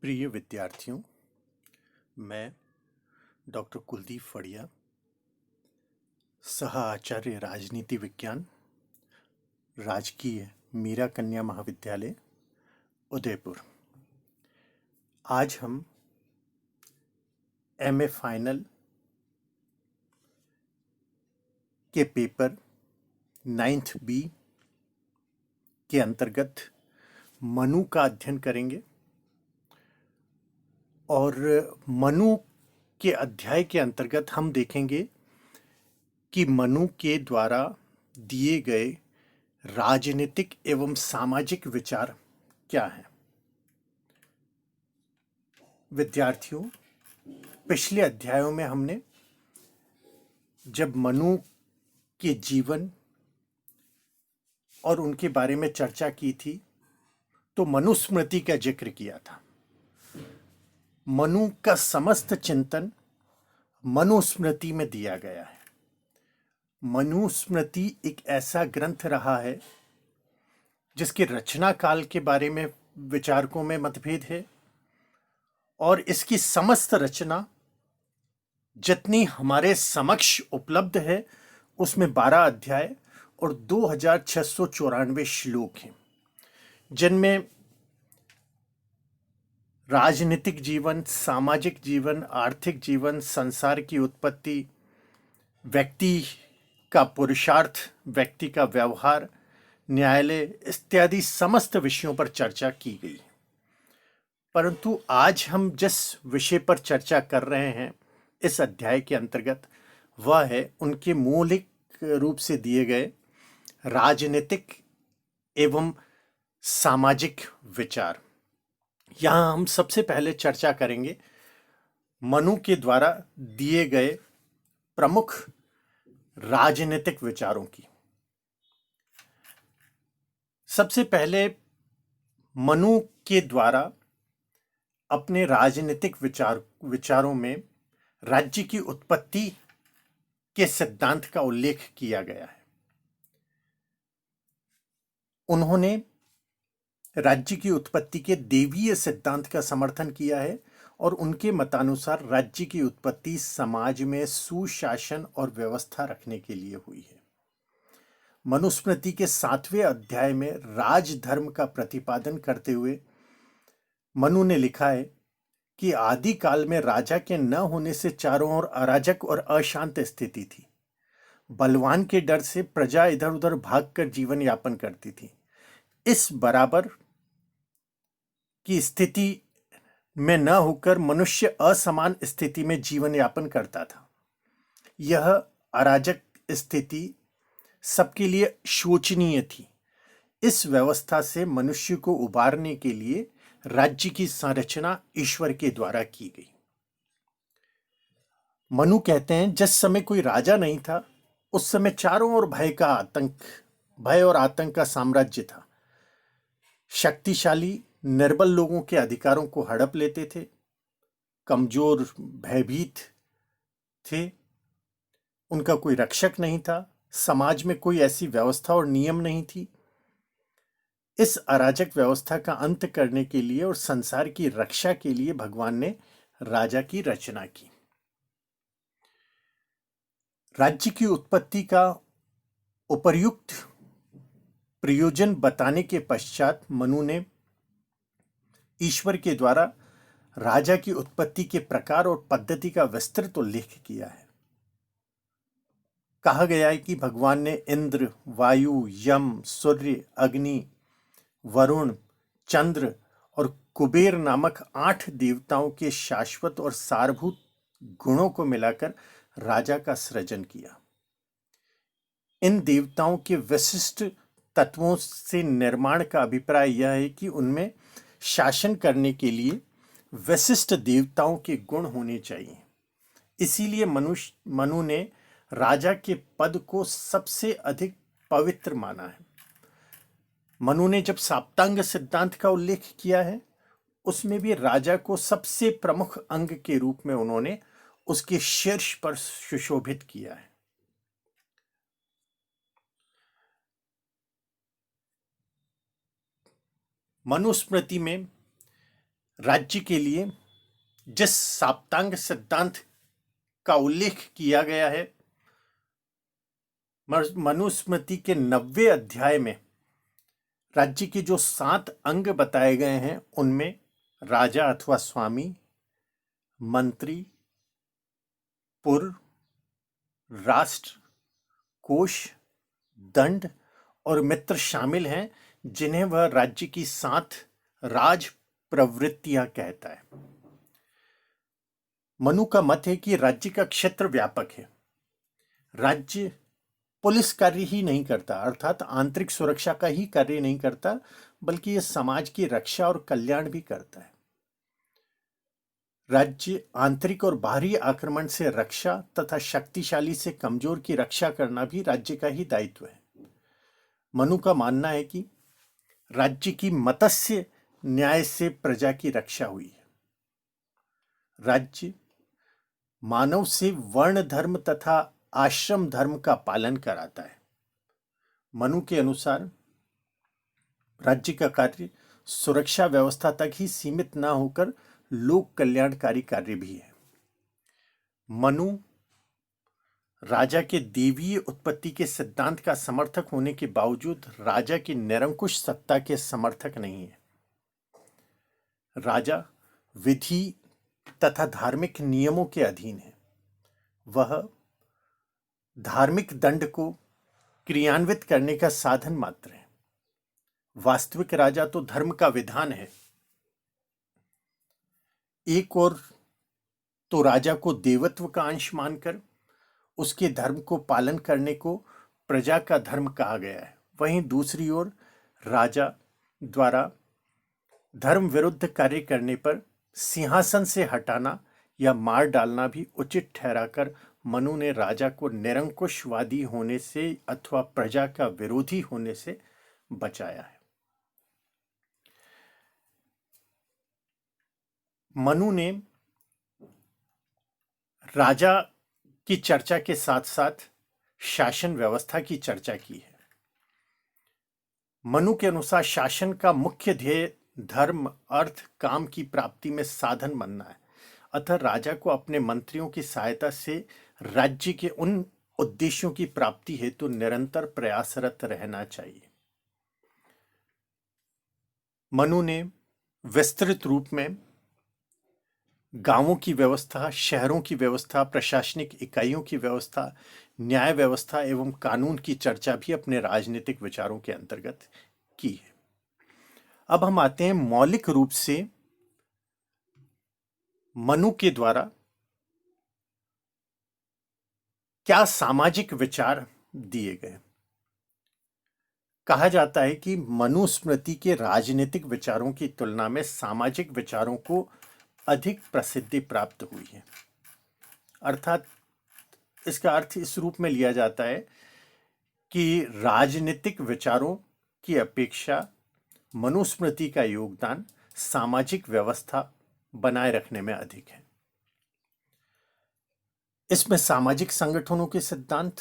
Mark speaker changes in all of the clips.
Speaker 1: प्रिय विद्यार्थियों, मैं डॉक्टर कुलदीप फड़िया, सह आचार्य राजनीति विज्ञान, राजकीय मीरा कन्या महाविद्यालय, उदयपुर। आज हम एमए फाइनल के पेपर 9th बी के अंतर्गत मनु का अध्ययन करेंगे और मनु के अध्याय के अंतर्गत हम देखेंगे कि मनु के द्वारा दिए गए राजनीतिक एवं सामाजिक विचार क्या हैं। विद्यार्थियों, पिछले अध्यायों में हमने जब मनु के जीवन और उनके बारे में चर्चा की थी तो मनुस्मृति का जिक्र किया था। मनु का समस्त चिंतन मनुस्मृति में दिया गया है। मनुस्मृति एक ऐसा ग्रंथ रहा है जिसके रचना काल के बारे में विचारकों में मतभेद है और इसकी समस्त रचना जितनी हमारे समक्ष उपलब्ध है उसमें 12 अध्याय और 2694 श्लोक हैं, जिनमें राजनीतिक जीवन, सामाजिक जीवन, आर्थिक जीवन, संसार की उत्पत्ति, व्यक्ति का पुरुषार्थ, व्यक्ति का व्यवहार, न्यायालय इत्यादि समस्त विषयों पर चर्चा की गई। परंतु आज हम जिस विषय पर चर्चा कर रहे हैं इस अध्याय के अंतर्गत, वह है उनके मौलिक रूप से दिए गए राजनीतिक एवं सामाजिक विचार। यहाँ हम सबसे पहले चर्चा करेंगे मनु के द्वारा दिए गए प्रमुख राजनीतिक विचारों की। सबसे पहले मनु के द्वारा अपने राजनीतिक विचारों में राज्य की उत्पत्ति के सिद्धांत का उल्लेख किया गया है। उन्होंने राज्य की उत्पत्ति के देवीय सिद्धांत का समर्थन किया है और उनके मतानुसार राज्य की उत्पत्ति समाज में सुशासन और व्यवस्था रखने के लिए हुई है। मनुस्मृति के 7वें अध्याय में राजधर्म का प्रतिपादन करते हुए मनु ने लिखा है कि आदि काल में राजा के न होने से चारों ओर अराजक और अशांत स्थिति थी। बलवान के डर से प्रजा इधर उधर भागकर जीवन यापन करती थी। इस बराबर की स्थिति में न होकर मनुष्य असमान स्थिति में जीवन यापन करता था। यह अराजक स्थिति सबके लिए शोचनीय थी। इस व्यवस्था से मनुष्य को उबारने के लिए राज्य की संरचना ईश्वर के द्वारा की गई। मनु कहते हैं, जिस समय कोई राजा नहीं था उस समय चारों ओर भय और आतंक का साम्राज्य था। शक्तिशाली निर्बल लोगों के अधिकारों को हड़प लेते थे, कमजोर भयभीत थे, उनका कोई रक्षक नहीं था, समाज में कोई ऐसी व्यवस्था और नियम नहीं थी। इस अराजक व्यवस्था का अंत करने के लिए और संसार की रक्षा के लिए भगवान ने राजा की रचना की। राज्य की उत्पत्ति का उपर्युक्त प्रयोजन बताने के पश्चात मनु ने ईश्वर के द्वारा राजा की उत्पत्ति के प्रकार और पद्धति का विस्तृत उल्लेख किया है। कहा गया है कि भगवान ने इंद्र, वायु, यम, सूर्य, अग्नि, वरुण, चंद्र और कुबेर नामक 8 देवताओं के शाश्वत और सारभूत गुणों को मिलाकर राजा का सृजन किया। इन देवताओं के विशिष्ट तत्वों से निर्माण का अभिप्राय यह है कि उनमें शासन करने के लिए विशिष्ट देवताओं के गुण होने चाहिए। इसीलिए मनु ने राजा के पद को सबसे अधिक पवित्र माना है। मनु ने जब साप्तांग सिद्धांत का उल्लेख किया है उसमें भी राजा को सबसे प्रमुख अंग के रूप में उन्होंने उसके शीर्ष पर सुशोभित किया है। मनुस्मृति में राज्य के लिए जिस साप्तांग सिद्धांत का उल्लेख किया गया है, मनुस्मृति के 90वें अध्याय में राज्य के जो 7 अंग बताए गए हैं, उनमें राजा अथवा स्वामी, मंत्री, पुर, राष्ट्र, कोष, दंड और मित्र शामिल हैं, जिन्हें वह राज्य की 7 राज प्रवृत्तियां कहता है। मनु का मत है कि राज्य का क्षेत्र व्यापक है। राज्य पुलिस कार्य ही नहीं करता, अर्थात आंतरिक सुरक्षा का ही कार्य नहीं करता, बल्कि यह समाज की रक्षा और कल्याण भी करता है। राज्य आंतरिक और बाहरी आक्रमण से रक्षा तथा शक्तिशाली से कमजोर की रक्षा करना भी राज्य का ही दायित्व है। मनु का मानना है कि राज्य की मत्स्य न्याय से प्रजा की रक्षा हुई है। राज्य मानव से वर्ण धर्म तथा आश्रम धर्म का पालन कराता है। मनु के अनुसार राज्य का कार्य सुरक्षा व्यवस्था तक ही सीमित न होकर लोक कल्याणकारी कार्य भी है। मनु राजा के देवीय उत्पत्ति के सिद्धांत का समर्थक होने के बावजूद राजा की निरंकुश सत्ता के समर्थक नहीं है। राजा विधि तथा धार्मिक नियमों के अधीन है। वह धार्मिक दंड को क्रियान्वित करने का साधन मात्र है। वास्तविक राजा तो धर्म का विधान है। एक और तो राजा को देवत्व का अंश मानकर उसके धर्म को पालन करने को प्रजा का धर्म कहा गया है। वहीं दूसरी ओर राजा द्वारा धर्म विरुद्ध कार्य करने पर सिंहासन से हटाना या मार डालना भी उचित ठहराकर मनु ने राजा को निरंकुशवादी होने से अथवा प्रजा का विरोधी होने से बचाया है। मनु ने राजा की चर्चा के साथ साथ शासन व्यवस्था की चर्चा की है। मनु के अनुसार शासन का मुख्य ध्येय धर्म, अर्थ, काम की प्राप्ति में साधन बनना है। अतः राजा को अपने मंत्रियों की सहायता से राज्य के उन उद्देश्यों की प्राप्ति हेतु निरंतर प्रयासरत रहना चाहिए। मनु ने विस्तृत रूप में गांवों की व्यवस्था, शहरों की व्यवस्था, प्रशासनिक इकाइयों की व्यवस्था, न्याय व्यवस्था एवं कानून की चर्चा भी अपने राजनीतिक विचारों के अंतर्गत की है। अब हम आते हैं मौलिक रूप से मनु के द्वारा क्या सामाजिक विचार दिए गए। कहा जाता है कि मनुस्मृति के राजनीतिक विचारों की तुलना में सामाजिक विचारों को अधिक प्रसिद्धि प्राप्त हुई है। अर्थात इसका अर्थ इस रूप में लिया जाता है कि राजनीतिक विचारों की अपेक्षा मनुस्मृति का योगदान सामाजिक व्यवस्था बनाए रखने में अधिक है। इसमें सामाजिक संगठनों के सिद्धांत,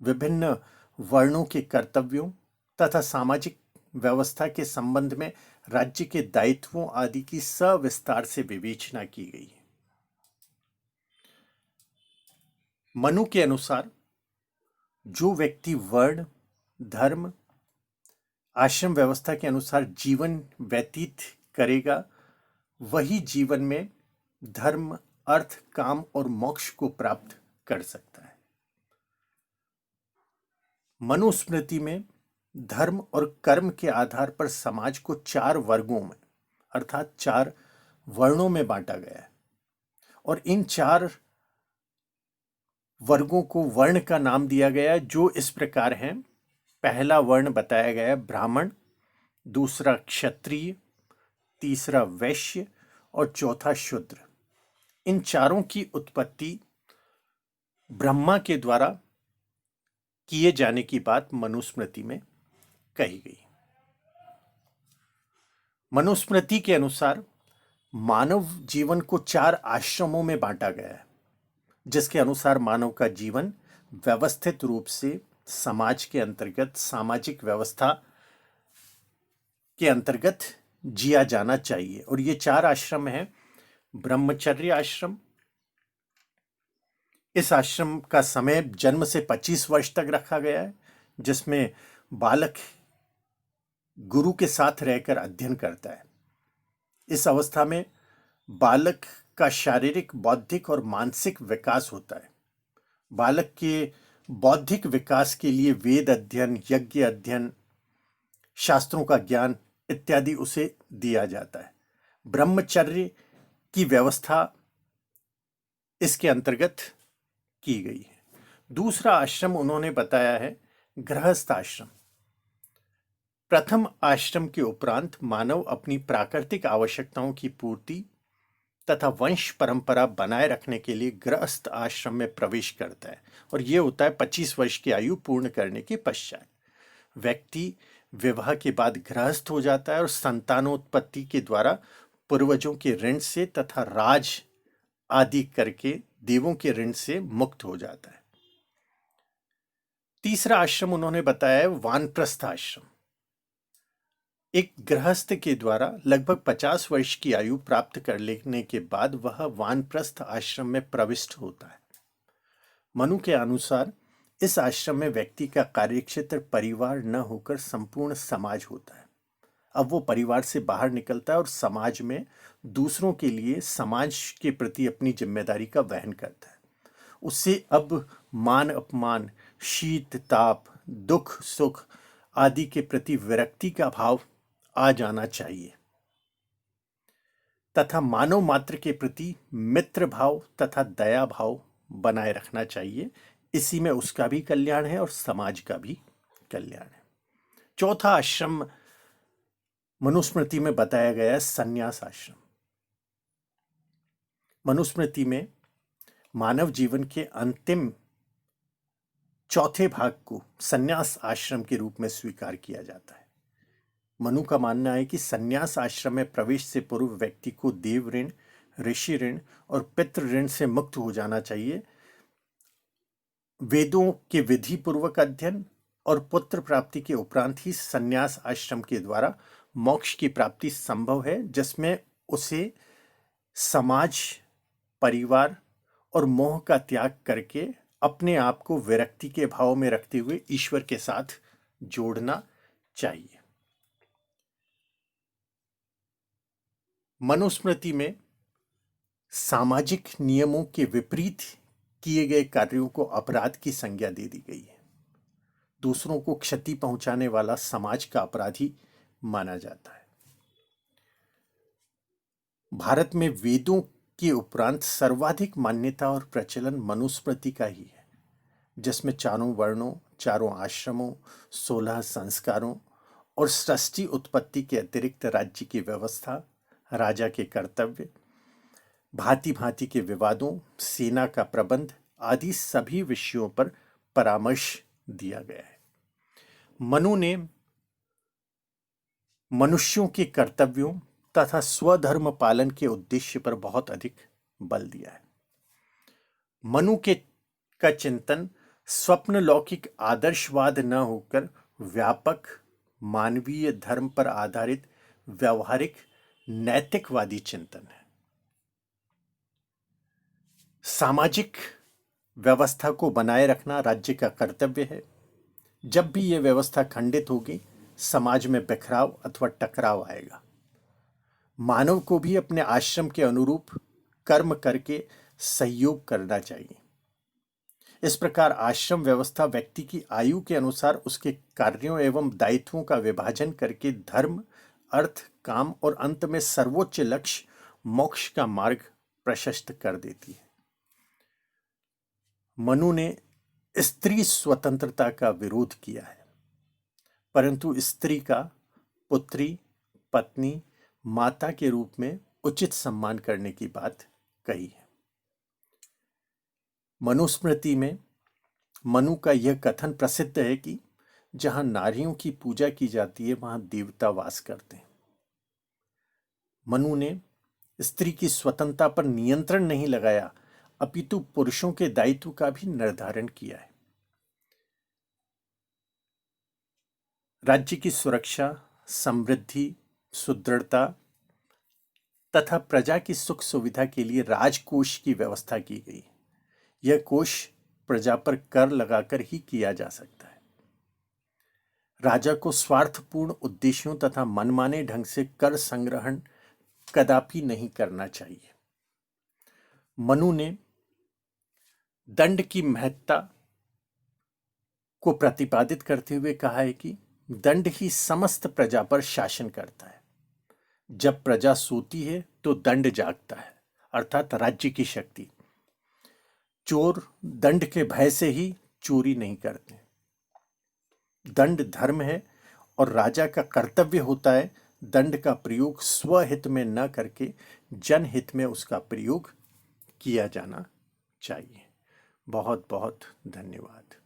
Speaker 1: विभिन्न वर्णों के कर्तव्यों तथा सामाजिक व्यवस्था के संबंध में राज्य के दायित्वों आदि की सविस्तार से विवेचना की गई है। मनु के अनुसार जो व्यक्ति वर्ण, धर्म, आश्रम व्यवस्था के अनुसार जीवन व्यतीत करेगा, वही जीवन में धर्म, अर्थ, काम और मोक्ष को प्राप्त कर सकता है। मनुस्मृति में धर्म और कर्म के आधार पर समाज को 4 वर्गों में अर्थात 4 वर्णों में बांटा गया है और इन 4 वर्गों को वर्ण का नाम दिया गया है, जो इस प्रकार हैं। पहला वर्ण बताया गया है ब्राह्मण, दूसरा क्षत्रिय, तीसरा वैश्य और चौथा शूद्र। इन चारों की उत्पत्ति ब्रह्मा के द्वारा किए जाने की बात मनुस्मृति में कही गई। मनुस्मृति के अनुसार मानव जीवन को 4 आश्रमों में बांटा गया है, जिसके अनुसार मानव का जीवन व्यवस्थित रूप से समाज के अंतर्गत, सामाजिक व्यवस्था के अंतर्गत जिया जाना चाहिए। और ये 4 आश्रम हैं। ब्रह्मचर्य आश्रम, इस आश्रम का समय जन्म से 25 वर्ष तक रखा गया है, जिसमें बालक गुरु के साथ रहकर अध्ययन करता है। इस अवस्था में बालक का शारीरिक, बौद्धिक और मानसिक विकास होता है। बालक के बौद्धिक विकास के लिए वेद अध्ययन, यज्ञ अध्ययन, शास्त्रों का ज्ञान इत्यादि उसे दिया जाता है। ब्रह्मचर्य की व्यवस्था इसके अंतर्गत की गई है। दूसरा आश्रम उन्होंने बताया है गृहस्थ आश्रम। प्रथम आश्रम के उपरांत मानव अपनी प्राकृतिक आवश्यकताओं की पूर्ति तथा वंश परंपरा बनाए रखने के लिए गृहस्थ आश्रम में प्रवेश करता है, और यह होता है 25 वर्ष की आयु पूर्ण करने के पश्चात। व्यक्ति विवाह के बाद गृहस्थ हो जाता है और संतानोत्पत्ति के द्वारा पूर्वजों के ऋण से तथा राज आदि करके देवों के ऋण से मुक्त हो जाता है। तीसरा आश्रम उन्होंने बताया है वानप्रस्थ आश्रम। एक गृहस्थ के द्वारा लगभग 50 वर्ष की आयु प्राप्त कर लेने के बाद वह वानप्रस्थ आश्रम में प्रविष्ट होता है। मनु के अनुसार इस आश्रम में व्यक्ति का कार्यक्षेत्र परिवार न होकर संपूर्ण समाज होता है। अब वो परिवार से बाहर निकलता है और समाज में दूसरों के लिए, समाज के प्रति अपनी जिम्मेदारी का वहन करता है। उससे अब मान अपमान, शीत ताप, दुख सुख आदि के प्रति विरक्ति का भाव आ जाना चाहिए तथा मानव मात्र के प्रति मित्र भाव तथा दया भाव बनाए रखना चाहिए। इसी में उसका भी कल्याण है और समाज का भी कल्याण है। चौथा आश्रम मनुस्मृति में बताया गया है संन्यास आश्रम। मनुस्मृति में मानव जीवन के अंतिम चौथे भाग को संन्यास आश्रम के रूप में स्वीकार किया जाता है। मनु का मानना है कि संन्यास आश्रम में प्रवेश से पूर्व व्यक्ति को देव ऋण, ऋषि ऋण और पितृ ऋण से मुक्त हो जाना चाहिए। वेदों के विधि पूर्वक अध्ययन और पुत्र प्राप्ति के उपरांत ही संन्यास आश्रम के द्वारा मोक्ष की प्राप्ति संभव है, जिसमें उसे समाज, परिवार और मोह का त्याग करके अपने आप को विरक्ति के भाव में रखते हुए ईश्वर के साथ जोड़ना चाहिए। मनुस्मृति में सामाजिक नियमों के विपरीत किए गए कार्यों को अपराध की संज्ञा दे दी गई है। दूसरों को क्षति पहुंचाने वाला समाज का अपराधी माना जाता है। भारत में वेदों के उपरांत सर्वाधिक मान्यता और प्रचलन मनुस्मृति का ही है, जिसमें चारों वर्णों, चारों आश्रमों, 16 संस्कारों और सृष्टि उत्पत्ति के अतिरिक्त राज्य की व्यवस्था, राजा के कर्तव्य, भांति भांति के विवादों, सेना का प्रबंध आदि सभी विषयों पर परामर्श दिया गया है। मनु ने मनुष्यों के कर्तव्यों तथा स्वधर्म पालन के उद्देश्य पर बहुत अधिक बल दिया है। मनु का चिंतन स्वप्न लौकिक आदर्शवाद न होकर व्यापक मानवीय धर्म पर आधारित व्यवहारिक नैतिकवादी चिंतन है। सामाजिक व्यवस्था को बनाए रखना राज्य का कर्तव्य है। जब भी यह व्यवस्था खंडित होगी, समाज में बिखराव अथवा टकराव आएगा। मानव को भी अपने आश्रम के अनुरूप कर्म करके सहयोग करना चाहिए। इस प्रकार आश्रम व्यवस्था व्यक्ति की आयु के अनुसार उसके कार्यों एवं दायित्वों का विभाजन करके धर्म, अर्थ, काम और अंत में सर्वोच्च लक्ष्य मोक्ष का मार्ग प्रशस्त कर देती है। मनु ने स्त्री स्वतंत्रता का विरोध किया है, परंतु स्त्री का पुत्री, पत्नी, माता के रूप में उचित सम्मान करने की बात कही है। मनुस्मृति में मनु का यह कथन प्रसिद्ध है कि जहां नारियों की पूजा की जाती है, वहां देवता वास करते हैं। मनु ने स्त्री की स्वतंत्रता पर नियंत्रण नहीं लगाया, अपितु पुरुषों के दायित्व का भी निर्धारण किया है। राज्य की सुरक्षा, समृद्धि, सुदृढ़ता तथा प्रजा की सुख सुविधा के लिए राजकोष की व्यवस्था की गई। यह कोष प्रजा पर कर लगाकर ही किया जा सकता है। राजा को स्वार्थपूर्ण उद्देश्यों तथा मनमाने ढंग से कर संग्रहण कदापि नहीं करना चाहिए। मनु ने दंड की महत्ता को प्रतिपादित करते हुए कहा है कि दंड ही समस्त प्रजा पर शासन करता है। जब प्रजा सोती है तो दंड जागता है, अर्थात राज्य की शक्ति। चोर दंड के भय से ही चोरी नहीं करते। दंड धर्म है और राजा का कर्तव्य होता है दंड का प्रयोग स्वहित में न करके जनहित में उसका प्रयोग किया जाना चाहिए। बहुत बहुत धन्यवाद।